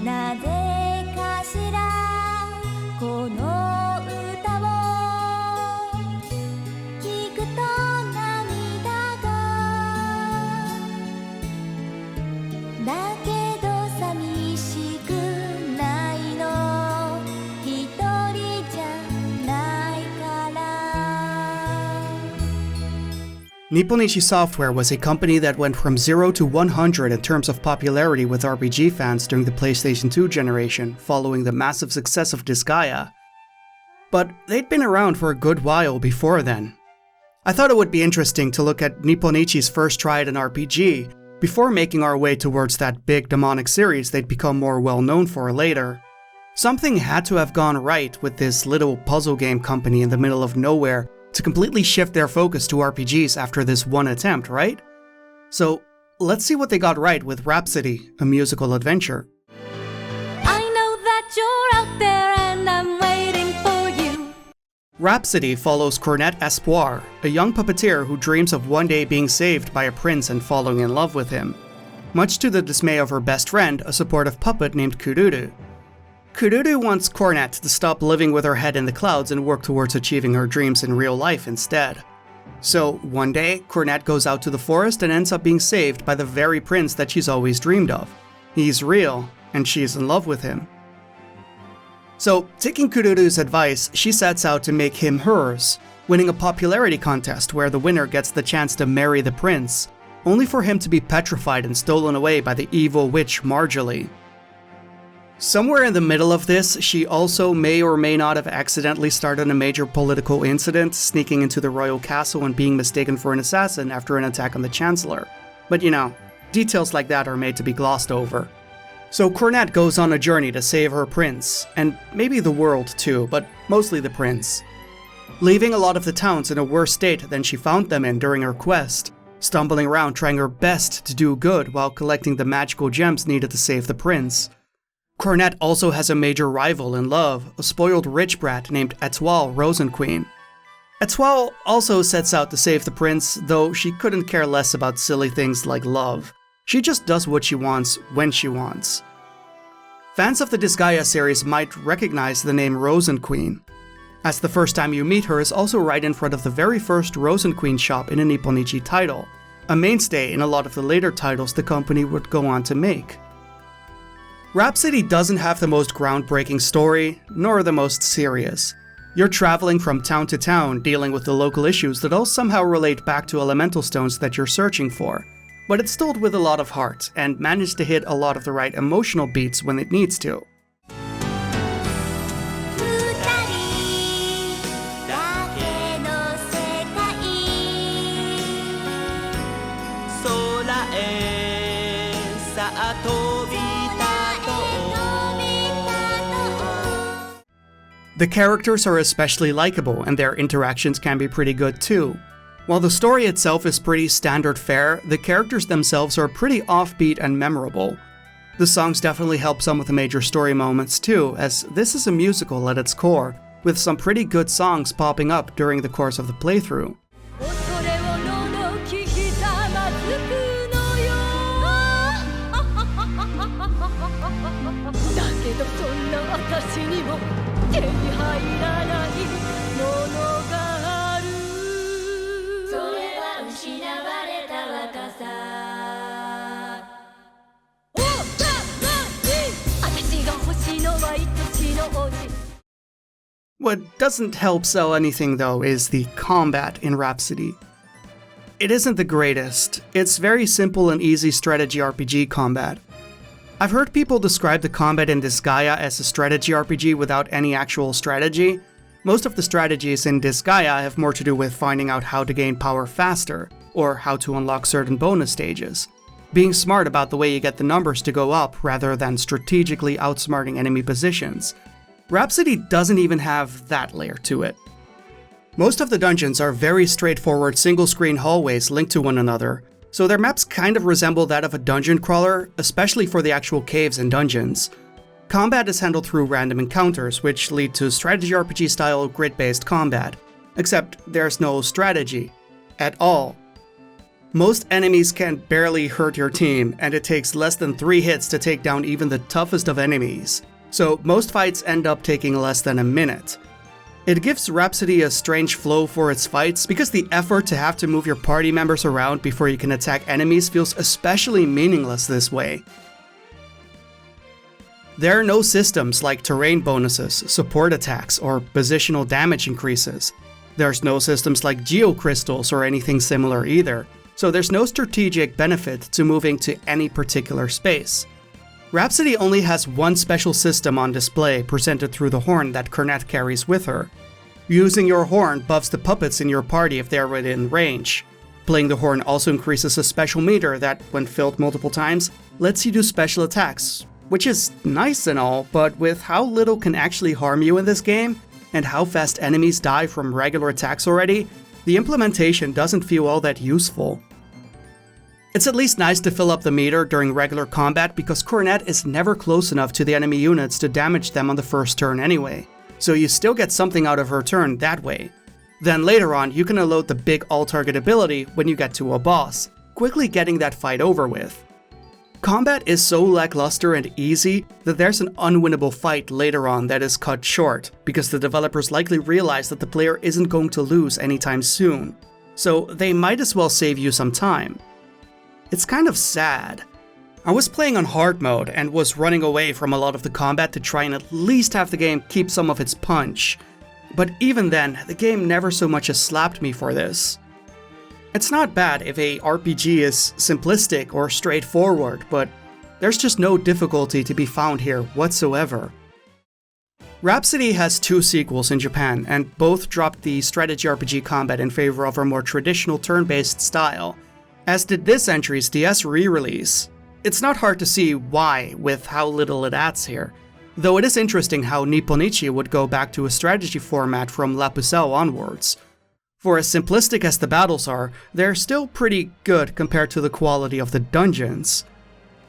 なぜかしらこの歌を聞くと涙がだけど寂しくないの一人じゃないから Nippon Ichi Software was a company that went from 0 to 100 in terms of popularity with RPG fans during the PlayStation 2 generation, following the massive success of Disgaea. But they'd been around for a good while before then. I thought it would be interesting to look at Nippon Ichi's first try at an RPG, before making our way towards that big demonic series they'd become more well known for later. Something had to have gone right with this little puzzle game company in the middle of nowhere to completely shift their focus to RPGs after this one attempt, right? So let's see what they got right with Rhapsody, a musical adventure. I know that you're out there and I'm waiting for you. Rhapsody follows Cornet Espoir, a young puppeteer who dreams of one day being saved by a prince and falling in love with him. Much to the dismay of her best friend, a supportive puppet named Kururu. Kururu wants Cornet to stop living with her head in the clouds and work towards achieving her dreams in real life instead. So, one day, Cornet goes out to the forest and ends up being saved by the very prince that she's always dreamed of. He's real, and she's in love with him. So, taking Kururu's advice, she sets out to make him hers, winning a popularity contest where the winner gets the chance to marry the prince, only for him to be petrified and stolen away by the evil witch Marjorie. Somewhere in the middle of this, she also may or may not have accidentally started a major political incident, sneaking into the royal castle and being mistaken for an assassin after an attack on the Chancellor. But you know, details like that are made to be glossed over. So Cornet goes on a journey to save her prince, and maybe the world too, but mostly the prince. Leaving a lot of the towns in a worse state than she found them in during her quest, stumbling around trying her best to do good while collecting the magical gems needed to save the prince. Cornet also has a major rival in love, a spoiled rich brat named Etoile Rosenqueen. Etoile also sets out to save the prince, though she couldn't care less about silly things like love. She just does what she wants when she wants. Fans of the Disgaea series might recognize the name Rosenqueen, as the first time you meet her is also right in front of the very first Rosenqueen shop in a Nippon Ichi title, a mainstay in a lot of the later titles the company would go on to make. Rhapsody doesn't have the most groundbreaking story, nor the most serious. You're traveling from town to town, dealing with the local issues that all somehow relate back to elemental stones that you're searching for. But it's told with a lot of heart, and managed to hit a lot of the right emotional beats when it needs to. The characters are especially likable, and their interactions can be pretty good too. While the story itself is pretty standard fare, the characters themselves are pretty offbeat and memorable. The songs definitely help some of the major story moments too, as this is a musical at its core, with some pretty good songs popping up during the course of the playthrough. What doesn't help sell anything though is the combat in Rhapsody. It isn't the greatest. It's very simple and easy strategy RPG combat. I've heard people describe the combat in Disgaea as a strategy RPG without any actual strategy. Most of the strategies in Disgaea have more to do with finding out how to gain power faster, or how to unlock certain bonus stages. Being smart about the way you get the numbers to go up rather than strategically outsmarting enemy positions. Rhapsody doesn't even have that layer to it. Most of the dungeons are very straightforward single-screen hallways linked to one another, so their maps kind of resemble that of a dungeon crawler, especially for the actual caves and dungeons. Combat is handled through random encounters, which lead to strategy RPG-style grid-based combat, except there's no strategy. At all. Most enemies can barely hurt your team, and it takes less than 3 hits to take down even the toughest of enemies, so most fights end up taking less than a minute. It gives Rhapsody a strange flow for its fights because the effort to have to move your party members around before you can attack enemies feels especially meaningless this way. There are no systems like terrain bonuses, support attacks, or positional damage increases. There's no systems like geocrystals or anything similar either, so there's no strategic benefit to moving to any particular space. Rhapsody only has one special system on display presented through the horn that Cornet carries with her. Using your horn buffs the puppets in your party if they are within range. Playing the horn also increases a special meter that, when filled multiple times, lets you do special attacks, which is nice and all, but with how little can actually harm you in this game, and how fast enemies die from regular attacks already, the implementation doesn't feel all that useful. It's at least nice to fill up the meter during regular combat because Cornet is never close enough to the enemy units to damage them on the first turn anyway, so you still get something out of her turn that way. Then later on, you can unload the big all-target ability when you get to a boss, quickly getting that fight over with. Combat is so lackluster and easy that there's an unwinnable fight later on that is cut short, because the developers likely realize that the player isn't going to lose anytime soon, so they might as well save you some time. It's kind of sad. I was playing on hard mode and was running away from a lot of the combat to try and at least have the game keep some of its punch. But even then, the game never so much as slapped me for this. It's not bad if a RPG is simplistic or straightforward, but there's just no difficulty to be found here whatsoever. Rhapsody has 2 sequels in Japan, and both dropped the strategy RPG combat in favor of a more traditional turn-based style, as did this entry's DS re-release. It's not hard to see why, with how little it adds here, though it is interesting how Nippon Ichi would go back to a strategy format from La Pucelle onwards. For as simplistic as the battles are, they're still pretty good compared to the quality of the dungeons.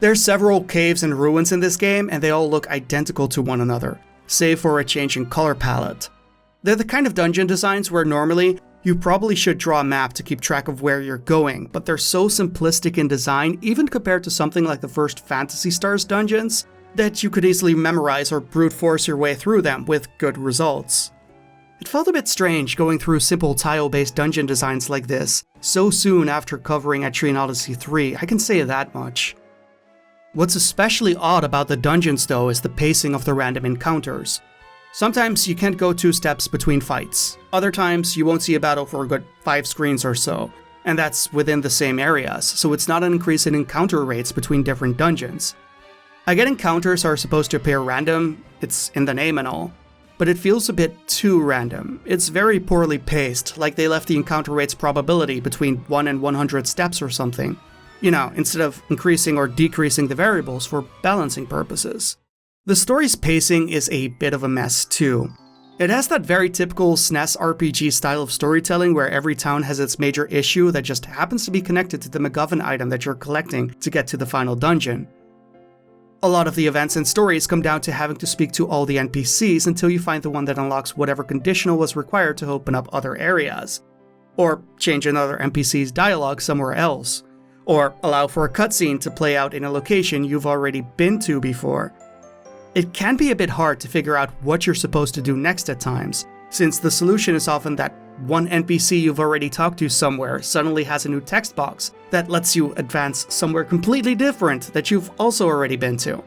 There's several caves and ruins in this game, and they all look identical to one another, save for a change in color palette. They're the kind of dungeon designs where normally, you probably should draw a map to keep track of where you're going, but they're so simplistic in design, even compared to something like the first Phantasy Stars dungeons, that you could easily memorize or brute force your way through them with good results. It felt a bit strange going through simple tile-based dungeon designs like this, so soon after covering Etrian Odyssey 3, I can say that much. What's especially odd about the dungeons though is the pacing of the random encounters. Sometimes you can't go 2 steps between fights, other times you won't see a battle for a good 5 screens or so, and that's within the same areas, so it's not an increase in encounter rates between different dungeons. I get encounters are supposed to appear random, it's in the name and all, but it feels a bit too random. It's very poorly paced, like they left the encounter rate's probability between 1 and 100 steps or something, instead of increasing or decreasing the variables for balancing purposes. The story's pacing is a bit of a mess too. It has that very typical SNES RPG style of storytelling where every town has its major issue that just happens to be connected to the MacGuffin item that you're collecting to get to the final dungeon. A lot of the events and stories come down to having to speak to all the NPCs until you find the one that unlocks whatever conditional was required to open up other areas, or change another NPC's dialogue somewhere else, or allow for a cutscene to play out in a location you've already been to before. It can be a bit hard to figure out what you're supposed to do next at times, since the solution is often that one NPC you've already talked to somewhere suddenly has a new text box that lets you advance somewhere completely different that you've also already been to.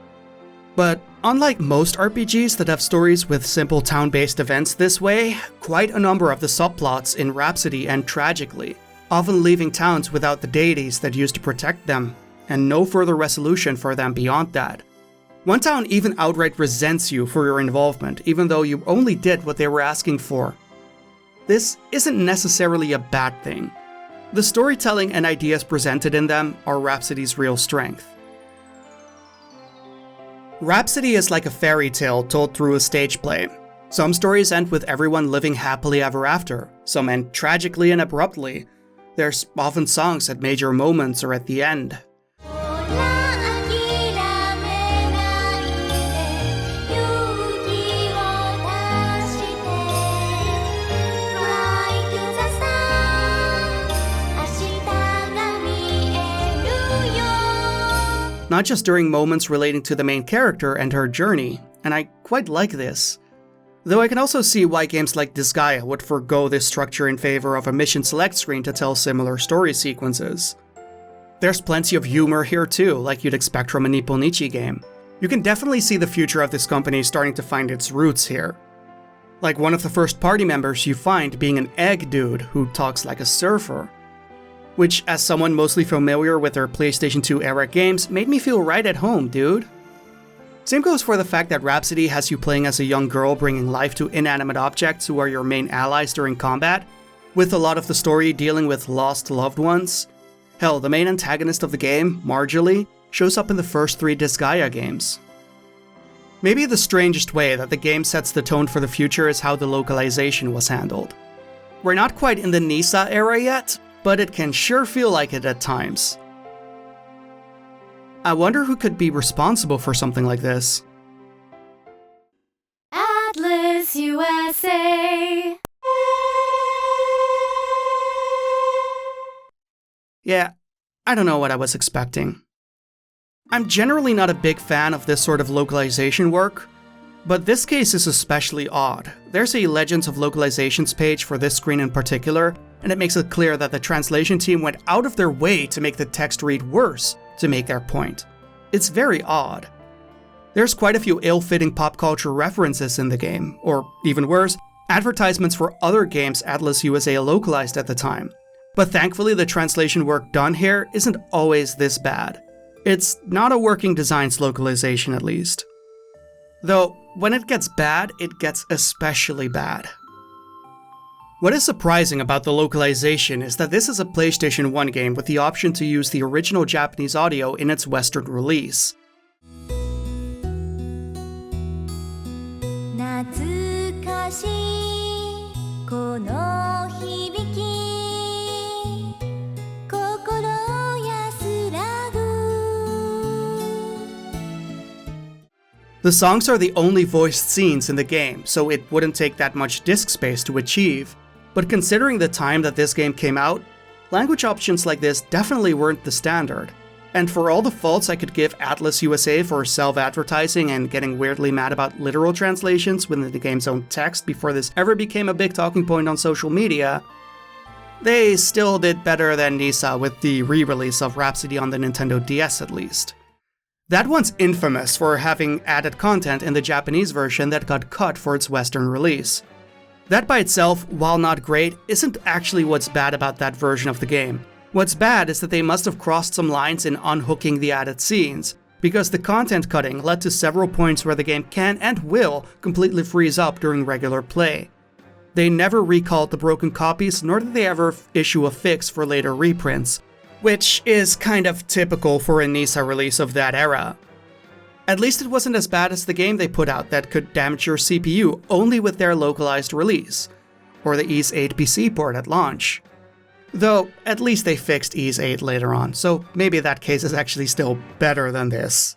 But unlike most RPGs that have stories with simple town-based events this way, quite a number of the subplots in Rhapsody end tragically, often leaving towns without the deities that used to protect them, and no further resolution for them beyond that. One town even outright resents you for your involvement, even though you only did what they were asking for. This isn't necessarily a bad thing. The storytelling and ideas presented in them are Rhapsody's real strength. Rhapsody is like a fairy tale told through a stage play. Some stories end with everyone living happily ever after, some end tragically and abruptly. There's often songs at major moments or at the end. not just during moments relating to the main character and her journey, and I quite like this. Though I can also see why games like Disgaea would forgo this structure in favor of a mission select screen to tell similar story sequences. There's plenty of humor here too, like you'd expect from a Nippon Ichi game. You can definitely see the future of this company starting to find its roots here. Like one of the first party members you find being an egg dude who talks like a surfer. Which, as someone mostly familiar with their PlayStation 2 era games, made me feel right at home, dude. Same goes for the fact that Rhapsody has you playing as a young girl bringing life to inanimate objects who are your main allies during combat, with a lot of the story dealing with lost loved ones. Hell, the main antagonist of the game, Marjorie, shows up in the first 3 Disgaea games. Maybe the strangest way that the game sets the tone for the future is how the localization was handled. We're not quite in the Nisa era yet, but it can sure feel like it at times. I wonder who could be responsible for something like this. Atlas USA. Yeah, I don't know what I was expecting. I'm generally not a big fan of this sort of localization work, but this case is especially odd. There's a Legends of Localizations page for this screen in particular, and it makes it clear that the translation team went out of their way to make the text read worse to make their point. It's very odd. There's quite a few ill-fitting pop culture references in the game, or even worse, advertisements for other games Atlas USA localized at the time. But thankfully the translation work done here isn't always this bad. It's not a working designs localization at least. Though, when it gets bad, it gets especially bad. What is surprising about the localization is that this is a PlayStation 1 game with the option to use the original Japanese audio in its Western release. 懐かしいこの響き心安らぐ The songs are the only voiced scenes in the game, so it wouldn't take that much disk space to achieve. But considering the time that this game came out, language options like this definitely weren't the standard. And for all the faults I could give Atlas USA for self-advertising and getting weirdly mad about literal translations within the game's own text before this ever became a big talking point on social media, they still did better than Nisa with the re-release of Rhapsody on the Nintendo DS at least. That one's infamous for having added content in the Japanese version that got cut for its Western release. That by itself, while not great, isn't actually what's bad about that version of the game. What's bad is that they must have crossed some lines in unhooking the added scenes, because the content cutting led to several points where the game can and will completely freeze up during regular play. They never recalled the broken copies, nor did they ever issue a fix for later reprints, which is kind of typical for a Nisa release of that era. At least it wasn't as bad as the game they put out that could damage your CPU only with their localized release, or the Ys 8 PC port at launch. Though, at least they fixed Ys 8 later on, so maybe that case is actually still better than this.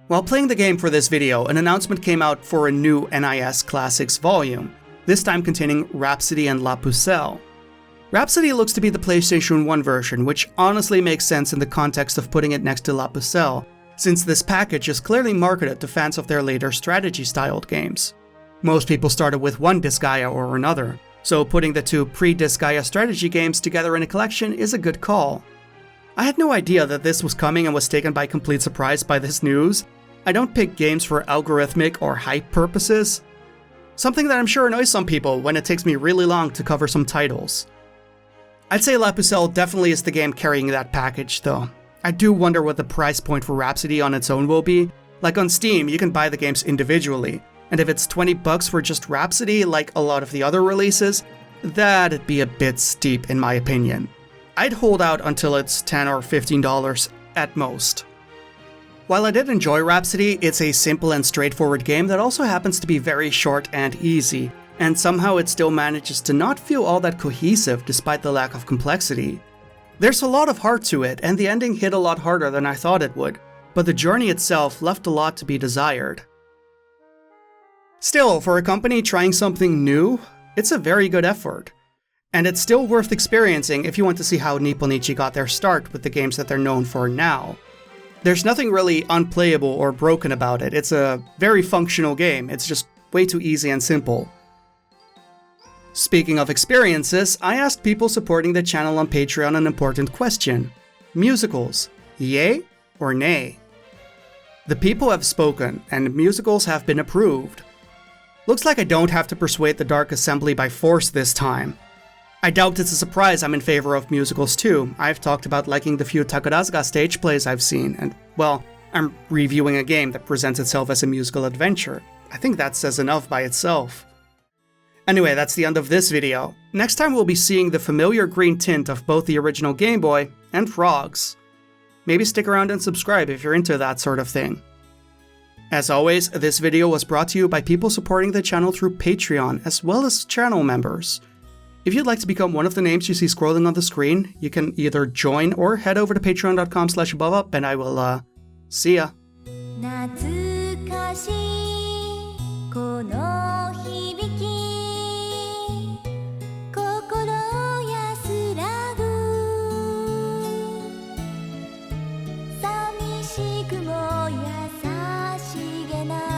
While playing the game for this video, an announcement came out for a new NIS Classics volume, this time containing Rhapsody and La Pucelle. Rhapsody looks to be the PlayStation 1 version, which honestly makes sense in the context of putting it next to La Pucelle, since this package is clearly marketed to fans of their later strategy-styled games. Most people started with one Disgaea or another, so putting the two pre-Disgaea strategy games together in a collection is a good call. I had no idea that this was coming and was taken by complete surprise by this news. I don't pick games for algorithmic or hype purposes. Something that I'm sure annoys some people when it takes me really long to cover some titles. I'd say La Pucelle definitely is the game carrying that package though. I do wonder what the price point for Rhapsody on its own will be. Like on Steam, you can buy the games individually, and if it's $20 for just Rhapsody, like a lot of the other releases, that'd be a bit steep in my opinion. I'd hold out until it's $10 or $15 at most. While I did enjoy Rhapsody, it's a simple and straightforward game that also happens to be very short and easy, and somehow it still manages to not feel all that cohesive despite the lack of complexity. There's a lot of heart to it, and the ending hit a lot harder than I thought it would, but the journey itself left a lot to be desired. Still, for a company trying something new, it's a very good effort. And it's still worth experiencing if you want to see how Nippon Ichi got their start with the games that they're known for now. There's nothing really unplayable or broken about it. It's a very functional game. It's just way too easy and simple. Speaking of experiences, I asked people supporting the channel on Patreon an important question. Musicals, yay or nay? The people have spoken, and musicals have been approved. Looks like I don't have to persuade the Dark Assembly by force this time. I doubt it's a surprise I'm in favor of musicals too. I've talked about liking the few Takarazuka stage plays I've seen, and, well, I'm reviewing a game that presents itself as a musical adventure. I think that says enough by itself. Anyway, that's the end of this video. Next time we'll be seeing the familiar green tint of both the original Game Boy and frogs. Maybe stick around and subscribe if you're into that sort of thing. As always, this video was brought to you by people supporting the channel through Patreon, as well as channel members. If you'd like to become one of the names you see scrolling on the screen, you can either join or head over to patreon.com/AboveUp, and I will, see ya. 懐かしいこの響き心安らぐ寂しくも優しげな